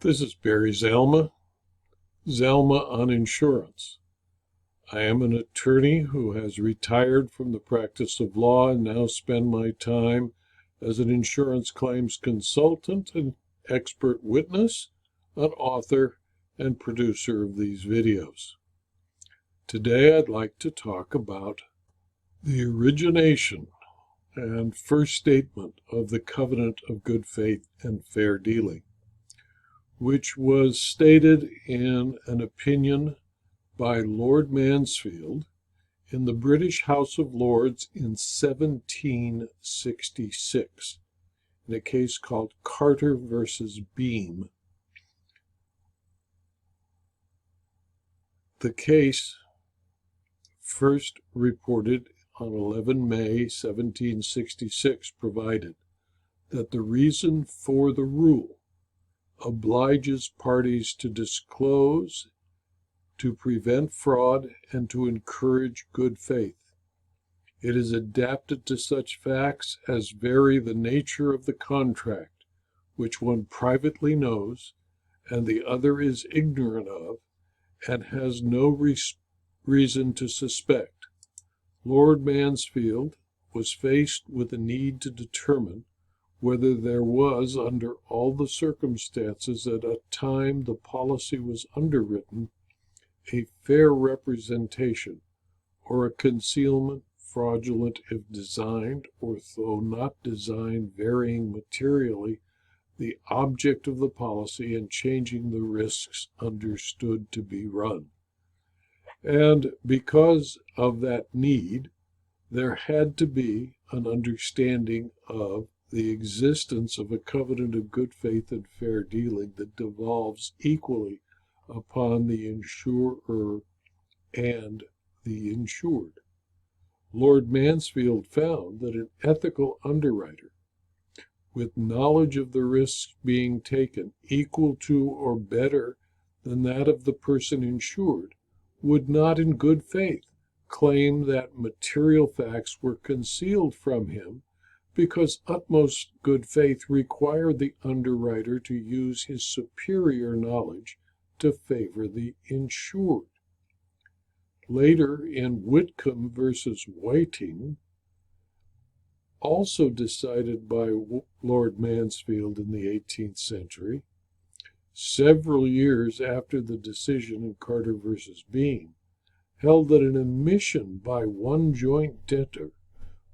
This is Barry Zalma on insurance. I am an attorney who has retired from the practice of law and now spend my time as an insurance claims consultant and expert witness, an author, and producer of these videos. Today I'd like to talk about the origination and first statement of the covenant of good faith and fair dealing, which was stated in an opinion by Lord Mansfield in the British House of Lords in 1766, in a case called Carter versus Boehm. The case, first reported on 11 May 1766, provided that the reason for the rule obliges parties to disclose, to prevent fraud, and to encourage good faith. It is adapted to such facts as vary the nature of the contract, which one privately knows, and the other is ignorant of, and has no reason to suspect. Lord Mansfield was faced with a need to determine whether there was, under all the circumstances at a time the policy was underwritten, a fair representation, or a concealment, fraudulent if designed, or though not designed, varying materially the object of the policy and changing the risks understood to be run. And because of that need, there had to be an understanding of the existence of a covenant of good faith and fair dealing that devolves equally upon the insurer and the insured. Lord Mansfield found that an ethical underwriter, with knowledge of the risks being taken equal to or better than that of the person insured, would not in good faith claim that material facts were concealed from him, because utmost good faith required the underwriter to use his superior knowledge to favor the insured. Later, in Whitcomb versus Whiting, also decided by Lord Mansfield in the 18th century, several years after the decision in Carter versus Boehm, held that an admission by one joint debtor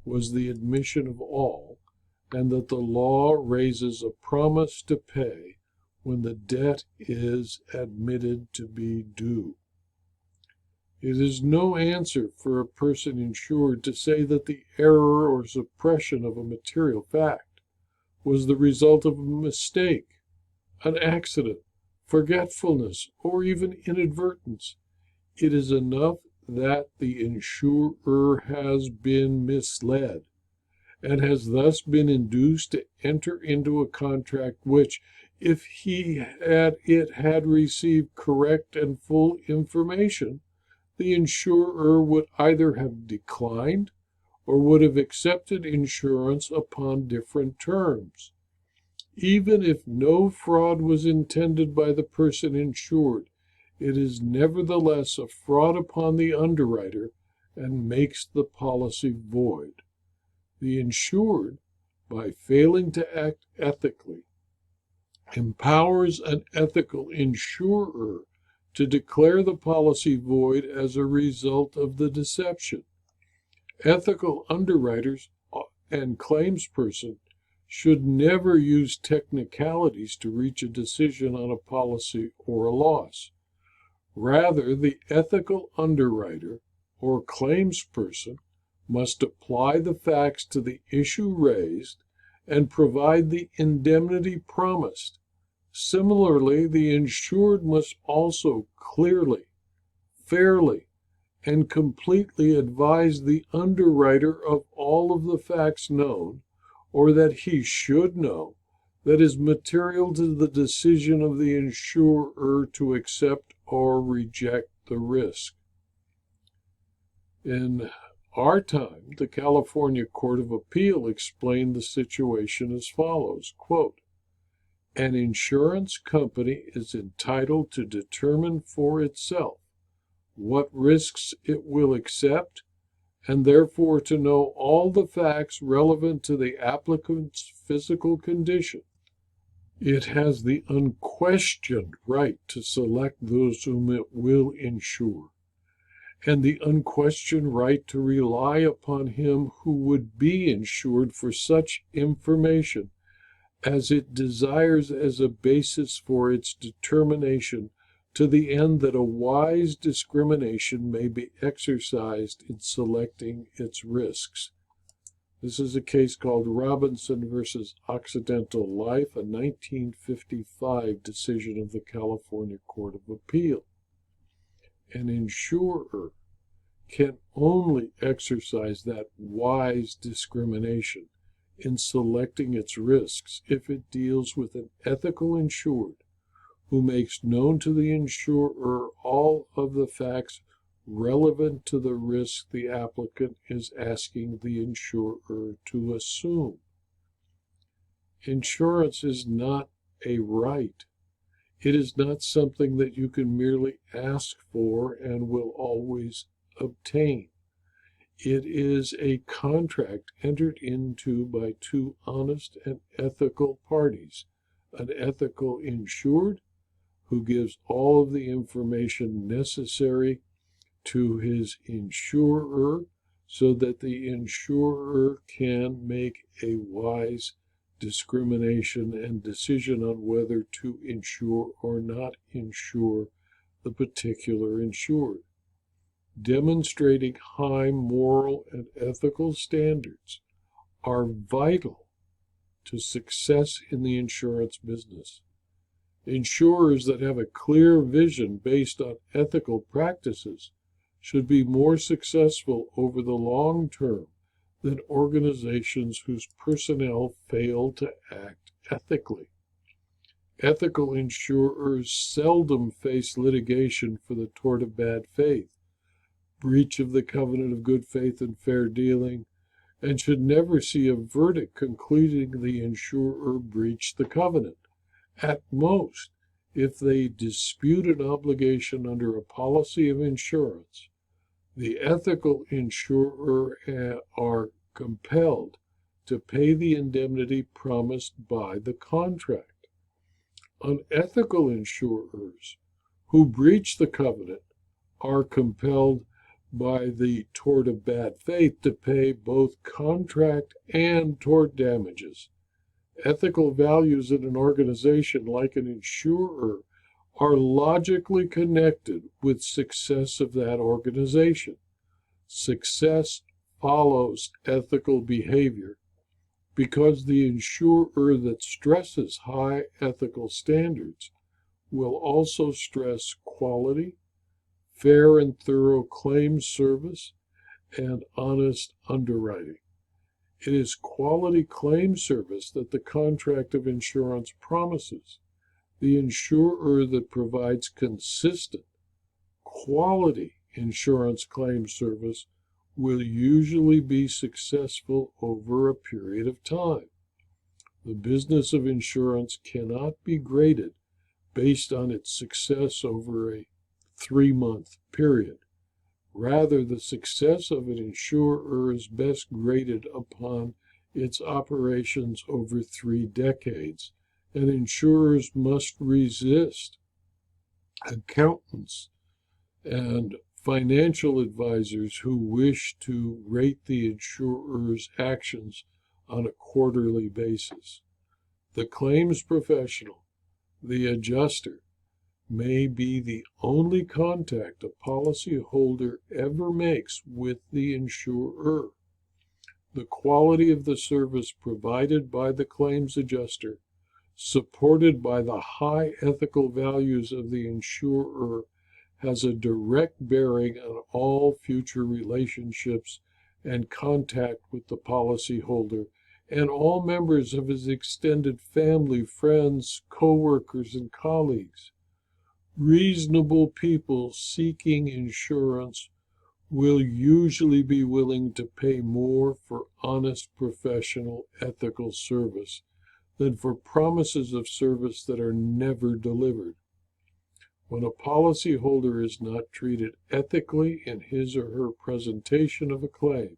was the admission of all, and that the law raises a promise to pay when the debt is admitted to be due. It is no answer for a person insured to say that the error or suppression of a material fact was the result of a mistake, an accident, forgetfulness, or even inadvertence. It is enough that the insurer has been misled, and has thus been induced to enter into a contract which, if it had received correct and full information, the insurer would either have declined or would have accepted insurance upon different terms. Even if no fraud was intended by the person insured, it is nevertheless a fraud upon the underwriter and makes the policy void. The insured, by failing to act ethically, empowers an ethical insurer to declare the policy void as a result of the deception. Ethical underwriters and claimsperson should never use technicalities to reach a decision on a policy or a loss. Rather, the ethical underwriter or claimsperson must apply the facts to the issue raised and provide the indemnity promised. Similarly, the insured must also clearly, fairly, and completely advise the underwriter of all of the facts known, or that he should know, that is material to the decision of the insurer to accept or reject the risk. In our time, the California Court of Appeal explained the situation as follows, quote, An insurance company is entitled to determine for itself what risks it will accept, and therefore to know all the facts relevant to the applicant's physical condition. It has the unquestioned right to select those whom it will insure, and the unquestioned right to rely upon him who would be insured for such information as it desires as a basis for its determination, to the end that a wise discrimination may be exercised in selecting its risks. This is a case called Robinson versus Occidental Life, a 1955 decision of the California Court of Appeal. An insurer can only exercise that wise discrimination in selecting its risks if it deals with an ethical insured who makes known to the insurer all of the facts relevant to the risk the applicant is asking the insurer to assume. Insurance is not a right. It is not something that you can merely ask for and will always obtain. It is a contract entered into by two honest and ethical parties, an ethical insured who gives all of the information necessary to his insurer so that the insurer can make a wise discrimination and decision on whether to insure or not insure the particular insured. Demonstrating high moral and ethical standards are vital to success in the insurance business. Insurers that have a clear vision based on ethical practices should be more successful over the long term than organizations whose personnel fail to act ethically. Ethical insurers seldom face litigation for the tort of bad faith, breach of the covenant of good faith and fair dealing, and should never see a verdict concluding the insurer breached the covenant. At most, if they dispute an obligation under a policy of insurance, the ethical insurer are compelled to pay the indemnity promised by the contract. Unethical insurers who breach the covenant are compelled by the tort of bad faith to pay both contract and tort damages. Ethical values in an organization like an insurer are logically connected with success of that organization. Success follows ethical behavior because the insurer that stresses high ethical standards will also stress quality, fair and thorough claims service, and honest underwriting. It is quality claim service that the contract of insurance promises. The insurer that provides consistent, quality insurance claim service will usually be successful over a period of time. The business of insurance cannot be graded based on its success over a 3-month period. Rather, the success of an insurer is best graded upon its operations over 3 decades, and insurers must resist accountants and financial advisors who wish to rate the insurer's actions on a quarterly basis. The claims professional, the adjuster, may be the only contact a policyholder ever makes with the insurer. The quality of the service provided by the claims adjuster, supported by the high ethical values of the insurer, has a direct bearing on all future relationships and contact with the policyholder and all members of his extended family, friends, co-workers, and colleagues. Reasonable people seeking insurance will usually be willing to pay more for honest, professional, ethical service than for promises of service that are never delivered. When a policyholder is not treated ethically in his or her presentation of a claim,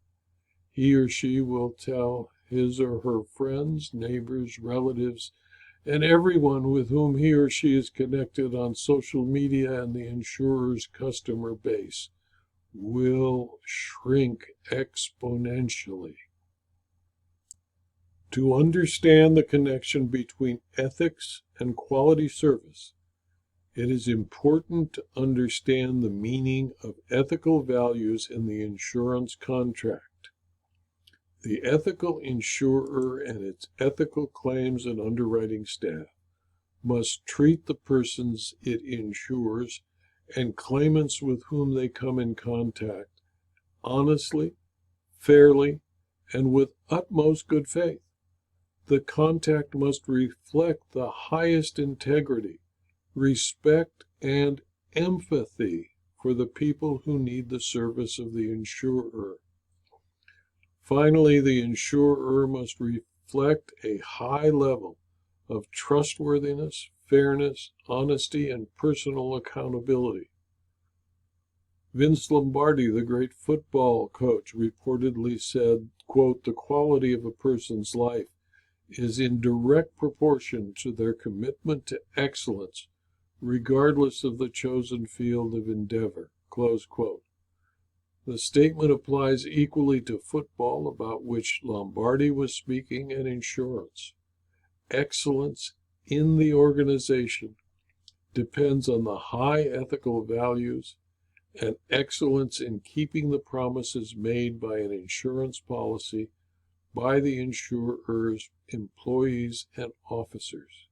he or she will tell his or her friends, neighbors, relatives, and everyone with whom he or she is connected on social media, and the insurer's customer base will shrink exponentially. To understand the connection between ethics and quality service, it is important to understand the meaning of ethical values in the insurance contract. The ethical insurer and its ethical claims and underwriting staff must treat the persons it insures and claimants with whom they come in contact honestly, fairly, and with utmost good faith. The contact must reflect the highest integrity, respect, and empathy for the people who need the service of the insurer. Finally, the insurer must reflect a high level of trustworthiness, fairness, honesty, and personal accountability. Vince Lombardi, the great football coach, reportedly said, quote, "The quality of a person's life is in direct proportion to their commitment to excellence, regardless of the chosen field of endeavor," close quote. The statement applies equally to football, about which Lombardi was speaking, and insurance. Excellence in the organization depends on the high ethical values and excellence in keeping the promises made by an insurance policy by the insurer's employees and officers.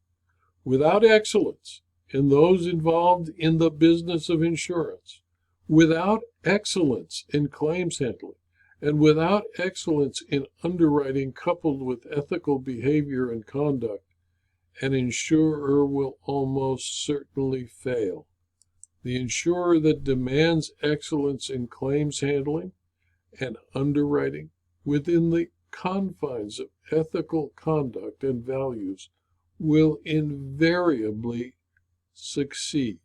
Without excellence in those involved in the business of insurance, without excellence in claims handling, and without excellence in underwriting coupled with ethical behavior and conduct, an insurer will almost certainly fail. The insurer that demands excellence in claims handling and underwriting within the confines of ethical conduct and values will invariably succeed.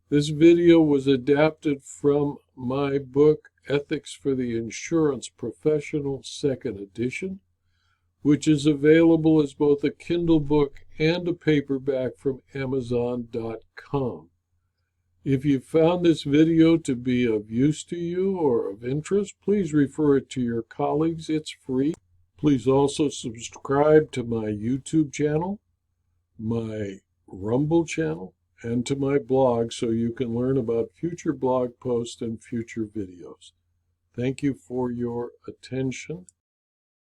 This video was adapted from my book, Ethics for the Insurance Professional, 2nd edition, which is available as both a Kindle book and a paperback from Amazon.com. If you found this video to be of use to you or of interest, please refer it to your colleagues. It's free. Please also subscribe to my YouTube channel, my Rumble channel, and to my blog so you can learn about future blog posts and future videos. Thank you for your attention.